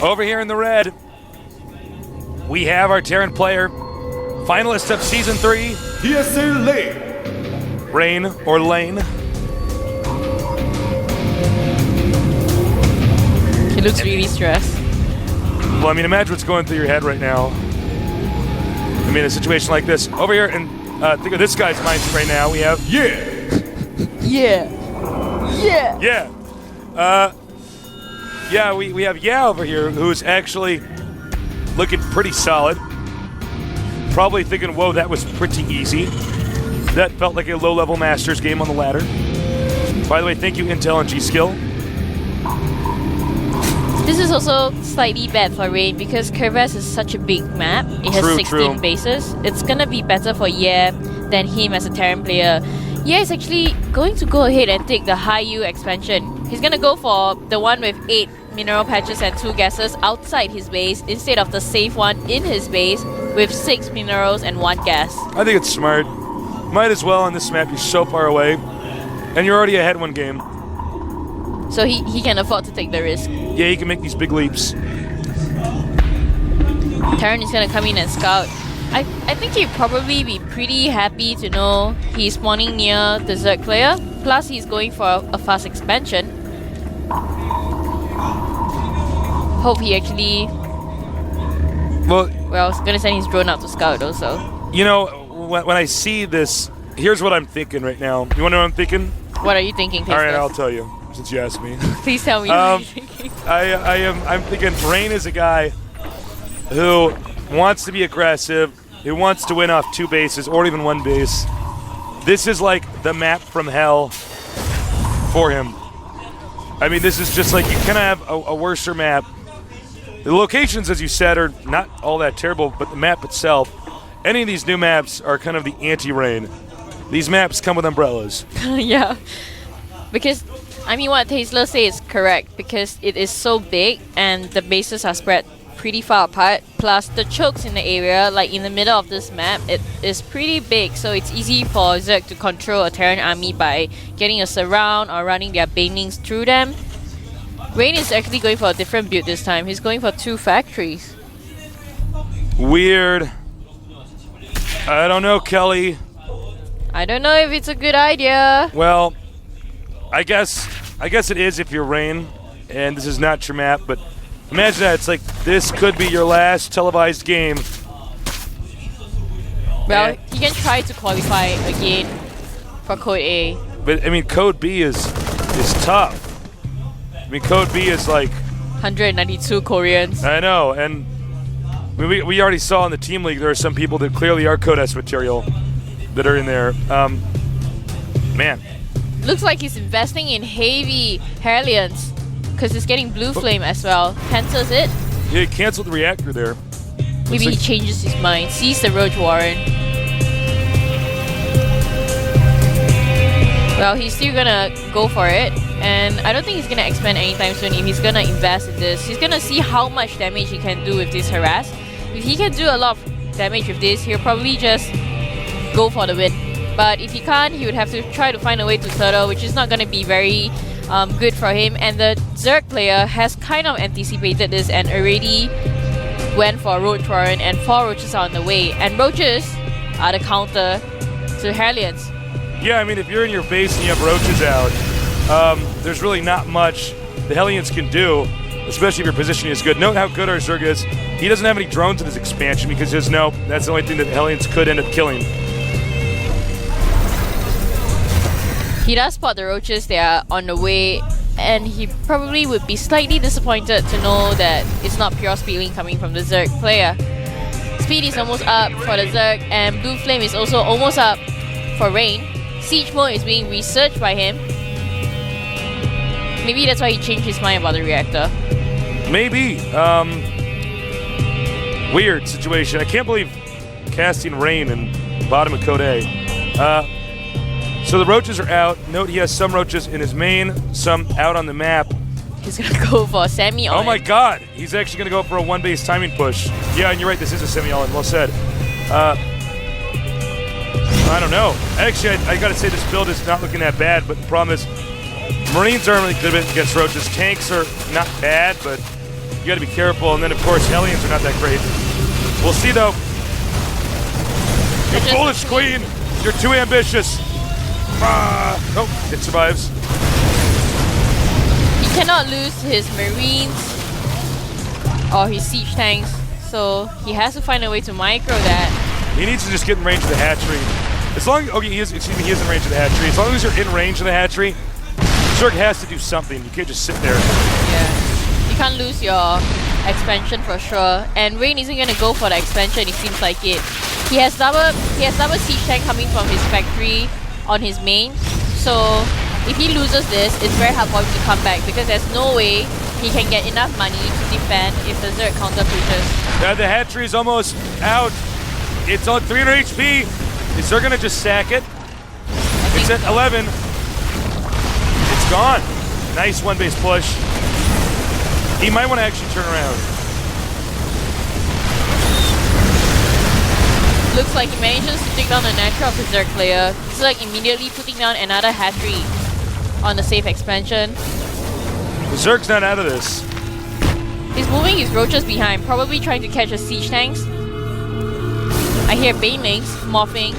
Over here in the red, we have our Terran player, finalist of Season 3. PSA Lane. Rain or Lane. He looks really stressed. Well, I mean, imagine what's going through your head right now. I mean, a situation like this. Over here, and think of this guy's mindset right now. We have we have over here, who's actually looking pretty solid. Probably thinking, whoa, that was pretty easy. That felt like a low-level Masters game on the ladder. By the way, thank you, Intel and G-Skill. This is also slightly bad for Rain because Kerberos is such a big map. It has 16 bases. It's gonna be better for Ye than him as a Terran player. Ye is actually going to go ahead and take the high U expansion. He's gonna go for the one with 8 mineral patches and 2 gases outside his base instead of the safe one in his base with 6 minerals and 1 gas. I think it's smart. Might as well on this map. You're so far away, and you're already ahead one game. So he can afford to take the risk. Yeah, he can make these big leaps. Terran is gonna come in and scout. I think he'd probably be pretty happy to know he's spawning near the Zerg player. Plus, he's going for a fast expansion. Hope he actually... Well, I was gonna send his drone out to scout also. You know, when I see this, here's what I'm thinking right now. You wanna know what I'm thinking? What are you thinking, Tasteless? Alright, I'll tell you, since you asked me. Please tell me what you're thinking. I'm thinking Rain is a guy who wants to be aggressive, who wants to win off 2 bases or even 1 base. This is like the map from hell for him. I mean, this is just like, you cannot have a worser map. The locations, as you said, are not all that terrible, but the map itself, any of these new maps are kind of the anti-Rain. These maps come with umbrellas. Yeah. Because, I mean, what Tasteless says is correct, because it is so big and the bases are spread pretty far apart. Plus, the chokes in the area, like in the middle of this map, it is pretty big, so it's easy for Zerg to control a Terran army by getting a surround or running their banelings through them. Rain is actually going for a different build this time. He's going for 2 factories. Weird. I don't know, Kelly. I don't know if it's a good idea. Well, I guess it is if you're Rain, and this is not your map, but imagine that. It's like, this could be your last televised game. Well, he can try to qualify again for Code A. But, I mean, Code B is tough. I mean, Code B is like... 192 Koreans. I know, and I mean, we already saw in the Team League there are some people that clearly are Code S material that are in there. Man. Looks like he's investing in heavy Harleans because he's getting Blue Flame as well. Cancels it. Yeah, he canceled the reactor there. Maybe he changes his mind. Sees the Roach Warren. Well, he's still gonna go for it. And I don't think he's gonna expand anytime soon if he's gonna invest in this. He's gonna see how much damage he can do with this harass. If he can do a lot of damage with this, he'll probably just go for the win. But if he can't, he would have to try to find a way to turtle, which is not gonna be very good for him. And the Zerg player has kind of anticipated this and already went for Roach Warren, and 4 roaches are on the way. And roaches are the counter to Harleans. Yeah, I mean, if you're in your base and you have roaches out, there's really not much the Hellions can do, especially if your positioning is good. Note how good our Zerg is. He doesn't have any drones in his expansion because there's that's the only thing that the Hellions could end up killing. He does spot the roaches, they are on the way, and he probably would be slightly disappointed to know that it's not pure speeding coming from the Zerg player. Speed is almost up for the Zerg, and Blue Flame is also almost up for Rain. Siege mode is being researched by him. Maybe that's why he changed his mind about the reactor. Maybe. Weird situation. I can't believe casting Rain in bottom of Code A. So the roaches are out. Note he has some roaches in his main, some out on the map. He's gonna go for a semi-all-in. Oh my god! He's actually gonna go for a 1-base timing push. Yeah, and you're right, this is a semi-all-in. Well said. I don't know. Actually, I gotta say this build is not looking that bad, but the problem is Marines aren't really good against roaches. Tanks are not bad, but you gotta be careful. And then, of course, Hellions are not that great. We'll see, though. You foolish queen! You're too ambitious. Oh, it survives. He cannot lose his Marines or his siege tanks, so he has to find a way to micro that. He needs to just get in range of the hatchery. As long okay, he is in range of the hatchery. As long as you're in range of the hatchery, Zerg has to do something. You can't just sit there. Yeah. You can't lose your expansion for sure. And Rain isn't gonna go for the expansion, it seems like it. He has double siege tank coming from his factory on his main. So if he loses this, it's very hard for him to come back because there's no way he can get enough money to defend if the Zerg counter pushes. The hatchery is almost out. It's on 300 HP. Is Zerg gonna just sack it? It's at 11. It's gone. Nice one base push. He might want to actually turn around. Looks like he manages to take down the natural of the Zerg player. Zerg immediately putting down another hatchery on the safe expansion. The Zerg's not out of this. He's moving his roaches behind, probably trying to catch the siege tanks. I hear banelings morphing.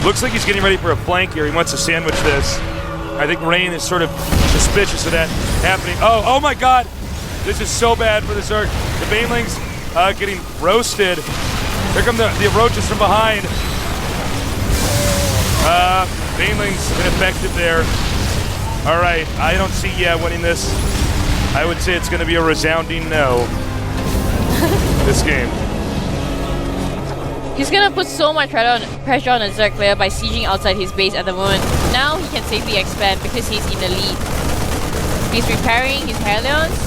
Looks like he's getting ready for a flank here. He wants to sandwich this. I think Rain is sort of suspicious of that happening. Oh my god! This is so bad for the Zerg. The banelings getting roasted. Here come the roaches from behind. Banelings ineffective there. All right, I don't see winning this. I would say it's going to be a resounding no. This game. He's gonna put so much pressure on the Zerg player by sieging outside his base at the moment. Now he can safely expand because he's in the lead. He's repairing his Hellions.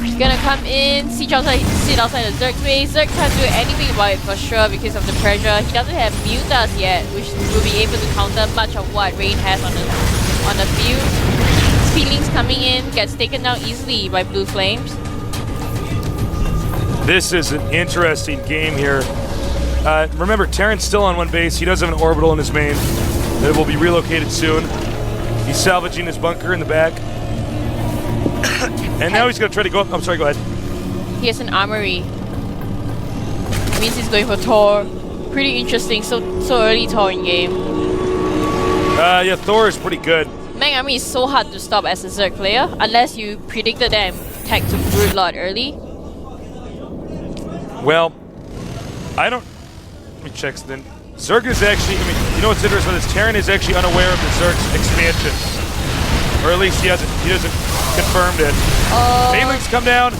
He's gonna come in, sit outside the Zerg's base. Zerg can't do anything about it for sure because of the pressure. He doesn't have mutas yet, which will be able to counter much of what Rain has on the field. Speedlings coming in, gets taken down easily by Blue Flames. This is an interesting game here. Remember, Terran's still on one base. He does have an orbital in his main that will be relocated soon. He's salvaging his bunker in the back. And now he's going to try to go up. I'm sorry, go ahead. He has an armory. Means he's going for Thor. Pretty interesting. So early Thor in game. Yeah, Thor is pretty good. Mech Army is so hard to stop as a Zerg player unless you predicted them tag to Broodlord early. Well, I don't... Let me check something. Zerg is actually... I mean, you know what's interesting about this? Terran is actually unaware of the Zerg's expansion. Or at least he hasn't confirmed it. Banelings come down.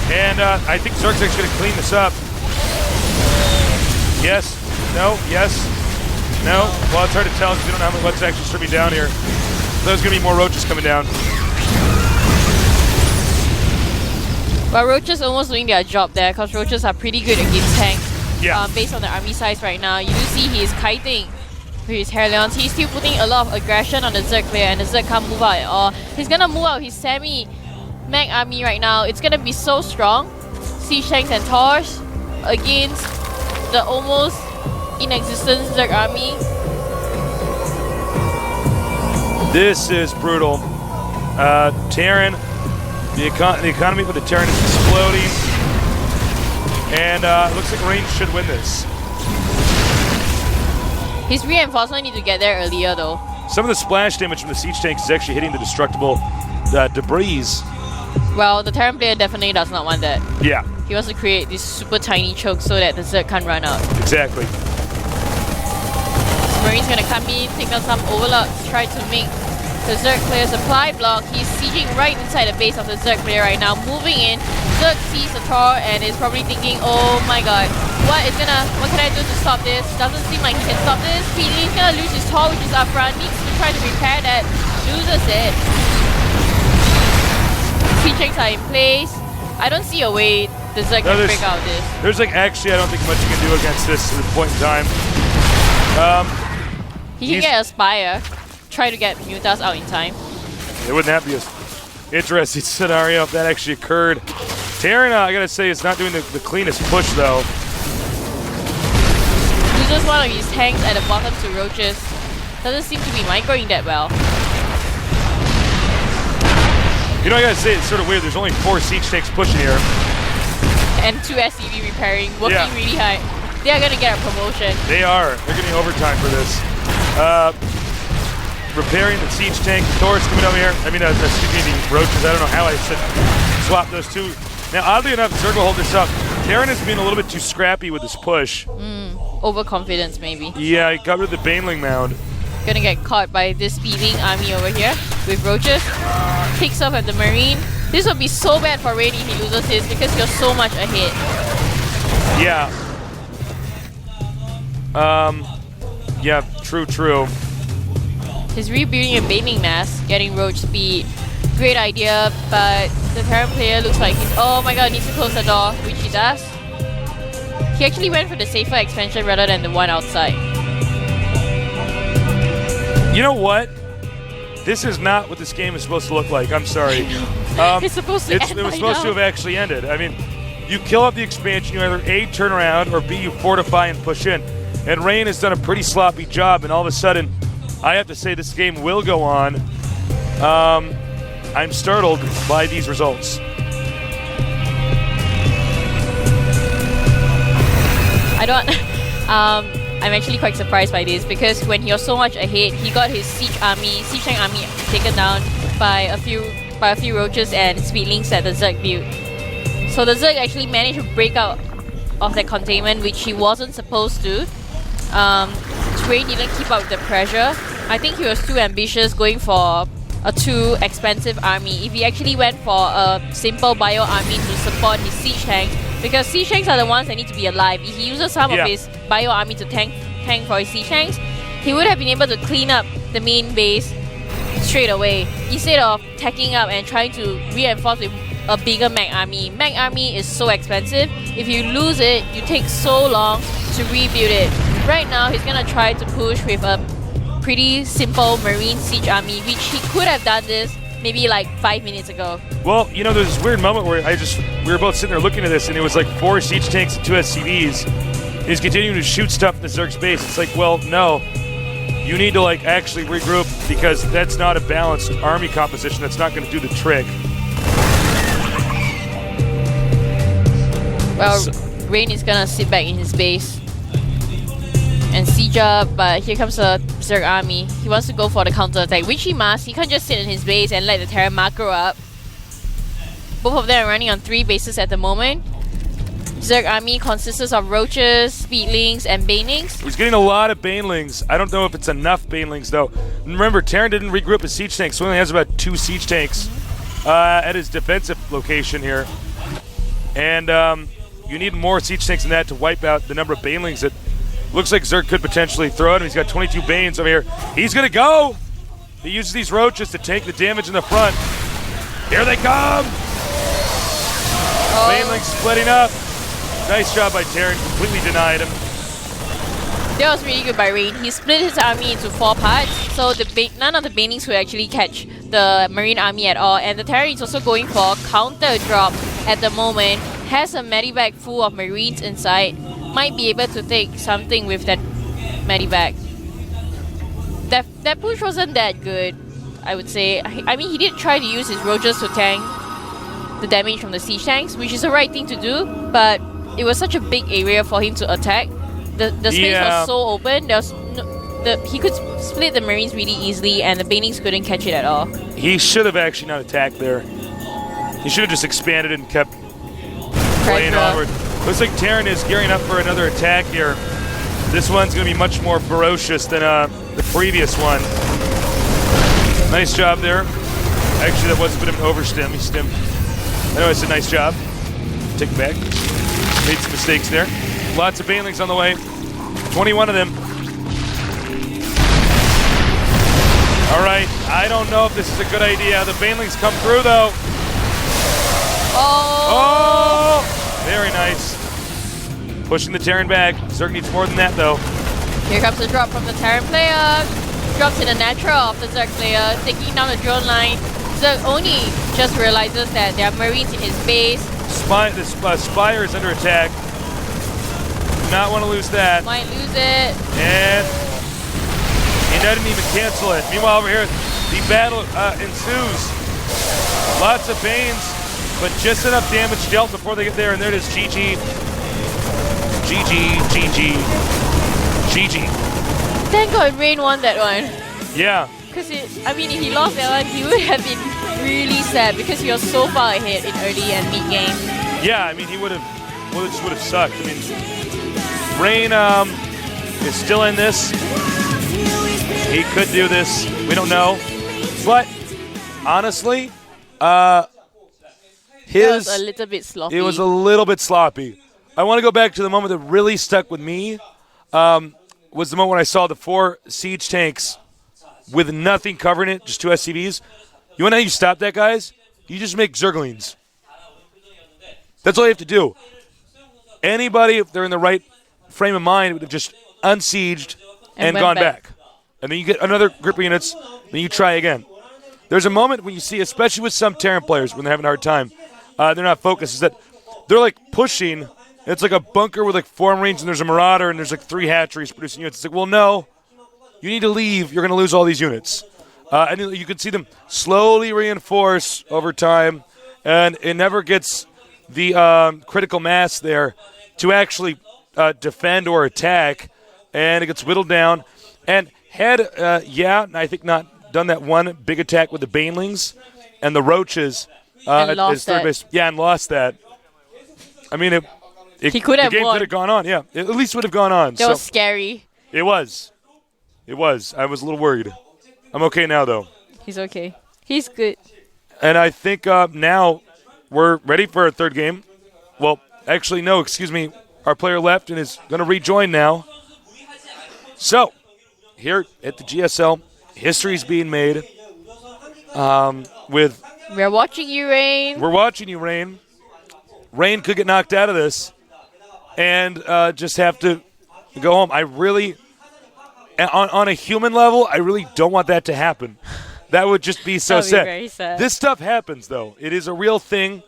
And I think Zerg's actually going to clean this up. Yes. No. Yes. No. Well, it's hard to tell because we don't know how much actually stripping down here. So there's going to be more roaches coming down. But Roaches almost doing their job there because Roaches are pretty good against tanks. Yeah. Based on the army size right now. You do see he is kiting with his Hellions. He's still putting a lot of aggression on the Zerg player and the Zerg can't move out at all. He's gonna move out his semi-mech army right now. It's gonna be so strong. Siege tanks and Taurs against the almost inexistent Zerg army. This is brutal. Terran, the economy for the Terran is exploding. And it looks like Rain should win this. His reinforcement need to get there earlier though. Some of the splash damage from the siege tanks is actually hitting the destructible debris. Well, the Terran player definitely does not want that. Yeah. He wants to create this super tiny choke so that the Zerg can't run out. Exactly. Marine's gonna come in, take down some overlords, try to make the Zerg player supply block. He's sieging right inside the base of the Zerg player right now, moving in. Zerg sees the Thor and is probably thinking, oh my god, what can I do to stop this? Doesn't seem like he can stop this. He's gonna lose his Thor, which is up front, needs to try to repair that, loses it. Siege tanks are in place. I don't see a way the Zerg can break out this. There's like actually I don't think much you can do against this at this point in time. He can get a Spire, try to get Mutas out in time. It wouldn't have to be an interesting scenario if that actually occurred. Terran, I gotta say, is not doing the cleanest push though. Loses one of his tanks at the bottom to Roaches. Doesn't seem to be microing that well. You know, I gotta say, it's sort of weird. There's only 4 siege tanks pushing here. And 2 SCV repairing, working really hard. They are gonna get a promotion. They are. They're getting overtime for this. Repairing the siege tank. Thor's coming over here. I mean, excuse me, the roaches. I don't know how I should swap those two. Now, oddly enough, Zerg will hold this up. Terran is being a little bit too scrappy with this push. Overconfidence, maybe. Yeah, he got rid of the Baneling mound. Gonna get caught by this speeding army over here with roaches. Picks up at the Marine. This would be so bad for Rain if he loses this because you're so much ahead. Yeah. Yeah, true. He's rebuilding a Baneling mass, getting roach speed. Great idea, but the Terran player looks like he's, oh my god, needs to close the door, which he does. He actually went for the safer expansion rather than the one outside. You know what? This is not what this game is supposed to look like. I'm sorry. It's supposed to end It was by supposed now. to have actually ended. I mean, you kill up the expansion, you either A, turn around, or B, you fortify and push in. And Rain has done a pretty sloppy job, and all of a sudden, I have to say this game will go on. I'm startled by these results. I'm actually quite surprised by this because when he was so much ahead, he got his siege tank army taken down by a few roaches and speedlings that the Zerg built. So the Zerg actually managed to break out of that containment, which he wasn't supposed to. Rain didn't keep up with the pressure. I think he was too ambitious going for a too expensive army. If he actually went for a simple bio army to support his siege tanks, because siege tanks are the ones that need to be alive. If he uses some of his bio army to tank for his siege tanks, he would have been able to clean up the main base straight away instead of tacking up and trying to reinforce with a bigger mech army. Mech army is so expensive. If you lose it, you take so long to rebuild it. Right now, he's gonna try to push with a pretty simple marine siege army, which he could have done this maybe like 5 minutes ago. Well, you know, there's this weird moment where we were both sitting there looking at this, and it was like 4 siege tanks and 2 SCVs. And he's continuing to shoot stuff in the Zerg's base. It's like, well, no. You need to like actually regroup because that's not a balanced army composition. That's not going to do the trick. Well, Rain is gonna sit back in his base and siege up, but here comes a Zerg army. He wants to go for the counter-attack, which he must. He can't just sit in his base and let the Terran macro up. Both of them are running on 3 bases at the moment. Zerg army consists of roaches, speedlings, and banelings. He's getting a lot of banelings. I don't know if it's enough banelings, though. Remember, Terran didn't regroup his siege tanks, so he only has about 2 siege tanks at his defensive location here. And you need more siege tanks than that to wipe out the number of banelings that looks like Zerg could potentially throw at him. He's got 22 Banes over here. He's going to go! He uses these roaches to take the damage in the front. Here they come! Banelings splitting up. Nice job by Terran. Completely denied him. That was really good by Rain. He split his army into 4 parts, so none of the banelings could actually catch the Marine army at all. And the Terran is also going for counter drop at the moment. Has a medivac full of Marines inside. Might be able to take something with that medivac. That push wasn't that good, I would say. I mean, he did try to use his roaches to tank the damage from the siege tanks, which is the right thing to do, but it was such a big area for him to attack. The space was so open. He could split the Marines really easily, and the banelings couldn't catch it at all. He should have actually not attacked there. He should have just expanded and kept playing onward. Looks like Terran is gearing up for another attack here. This one's going to be much more ferocious than the previous one. Nice job there. Actually, that was a bit of an overstim. He stimmed. I know it's a nice job. Take it back. Made some mistakes there. Lots of banelings on the way. 21 of them. All right. I don't know if this is a good idea. The banelings come through, though. Oh! Very nice. Pushing the Terran back. Zerg needs more than that, though. Here comes the drop from the Terran player. Drops in the natural of the Zerg player, taking down the drone line. Zerg only just realizes that there are Marines in his base. The Spire is under attack. Do not want to lose that. Might lose it. And he doesn't even cancel it. Meanwhile, over here, the battle ensues. Lots of Banes, but just enough damage dealt before they get there, and there it is, GG. GG, GG, GG. Thank God Rain won that one. Yeah. Because, I mean, if he lost that one, he would have been really sad because he was so far ahead in early and mid game. Yeah, I mean, he would have, well, it just would have sucked. I mean, Rain is still in this. He could do this. We don't know. But, honestly, It was a little bit sloppy. It was a little bit sloppy. I want to go back to the moment that really stuck with me. Was the moment when I saw the 4 siege tanks with nothing covering it, just 2 SCVs. You want to know how you stop that, guys? You just make Zerglings. That's all you have to do. Anybody, if they're in the right frame of mind, would have just unsieged and gone back. And then you get another group of units, then you try again. There's a moment when you see, especially with some Terran players, when they're having a hard time, they're not focused, is that they're like pushing. It's like a bunker with like 4 Marines, and there's a Marauder, and there's like 3 hatcheries producing units. It's like, well, no, you need to leave. You're going to lose all these units. And you can see them slowly reinforce over time, and it never gets the critical mass there to actually defend or attack, and it gets whittled down. And had, I think not done that one big attack with the Banelings and the Roaches and at lost his third that. base. Yeah, and lost that. I mean, He could have the game won. could have gone on. Yeah, it at least would have gone on. That was scary. It was. It was. I was a little worried. I'm okay now, though. He's okay. He's good. And I think now we're ready for our third game. Well, actually, no, excuse me. Our player left and is going to rejoin now. So, here at the GSL, history's being made with... We're watching you, Rain. We're watching you, Rain. Rain could get knocked out of this and just have to go home. I really... On a human level, I really don't want that to happen. That would just be so That would be sad. very sad. This stuff happens, though. It is a real thing.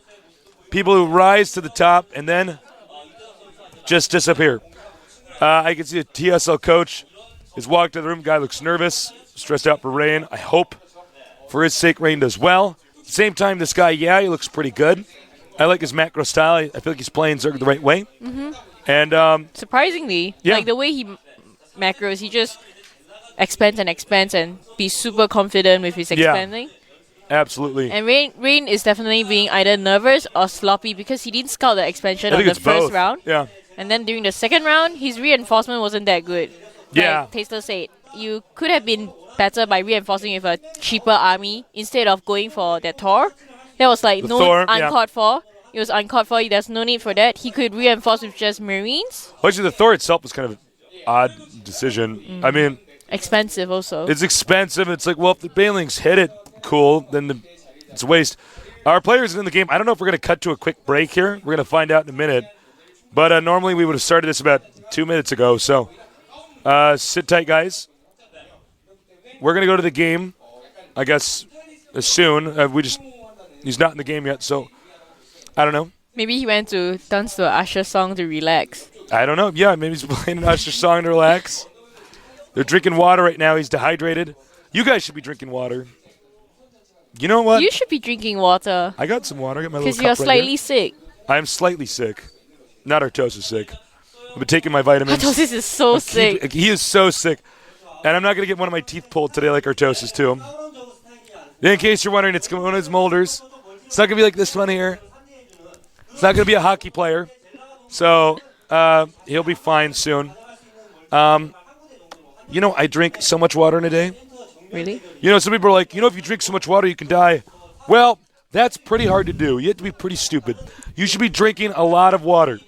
People who rise to the top and then just disappear. I can see a TSL coach has walked in the room. Guy looks nervous, stressed out for Rain. I hope for his sake Rain does well. At the same time, this guy, he looks pretty good. I like his macro style. I feel like he's playing Zerg the right way. Mm-hmm. And surprisingly, yeah. like the way he macros, he just expands and be super confident with his expanding. Absolutely. And Rain is definitely being either nervous or sloppy because he didn't scout the expansion on the first both. round. Yeah. And then during the second round, his reinforcement wasn't that good. Yeah. Like Taster said, you could have been better by reinforcing with a cheaper army instead of going for that Thor. That was like uncalled for. It was uncalled for. There's no need for that. He could reinforce with just Marines. Actually, the Thor itself was kind of an odd decision. I mean... Expensive also. It's expensive. It's like, well, if the Banelings hit it, cool, then it's a waste. Our players in the game, I don't know if we're going to cut to a quick break here. We're going to find out in a minute. But normally we would have started this about 2 minutes ago. So sit tight, guys. We're going to go to the game, I guess, soon. He's not in the game yet, so I don't know. Maybe he went to dance to an Usher song to relax. I don't know. Yeah, maybe he's playing an Usher song to relax. They're drinking water right now. He's dehydrated. You guys should be drinking water. You know what? You should be drinking water. I got some water. I got my little cup because you're slightly sick. I'm slightly sick. Not Artosis sick. I've been taking my vitamins. Artosis is so sick. He is so sick. And I'm not going to get one of my teeth pulled today like Artosis, too. In case you're wondering, it's one of his molders. It's not going to be like this one here. It's not going to be a hockey player. So he'll be fine soon. I drink so much water in a day. Really? Some people are like, if you drink so much water, you can die. Well, that's pretty hard to do. You have to be pretty stupid. You should be drinking a lot of water.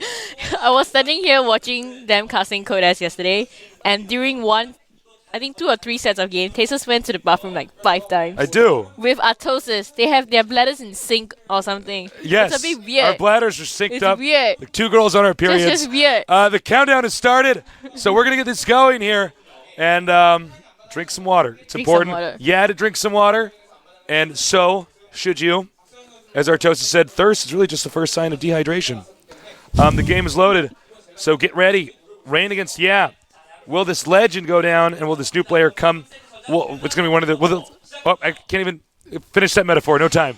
I was standing here watching them casting Codex yesterday, and during 2 or 3 sets of game, Tasers went to the bathroom like 5 times. I do. With Artosis, they have their bladders in sync or something. Yes. It's a bit weird. Our bladders are synced up. It's weird. Like 2 girls on our periods. It's just weird. The countdown has started, so we're going to get this going here. And drink some water. It's important. To drink some water. And so should you. As Artosis said, thirst is really just the first sign of dehydration. The game is loaded, so get ready. Rain against Will this legend go down, and will this new player come? Well, it's going to be one of the... I can't even... Finish that metaphor. No time.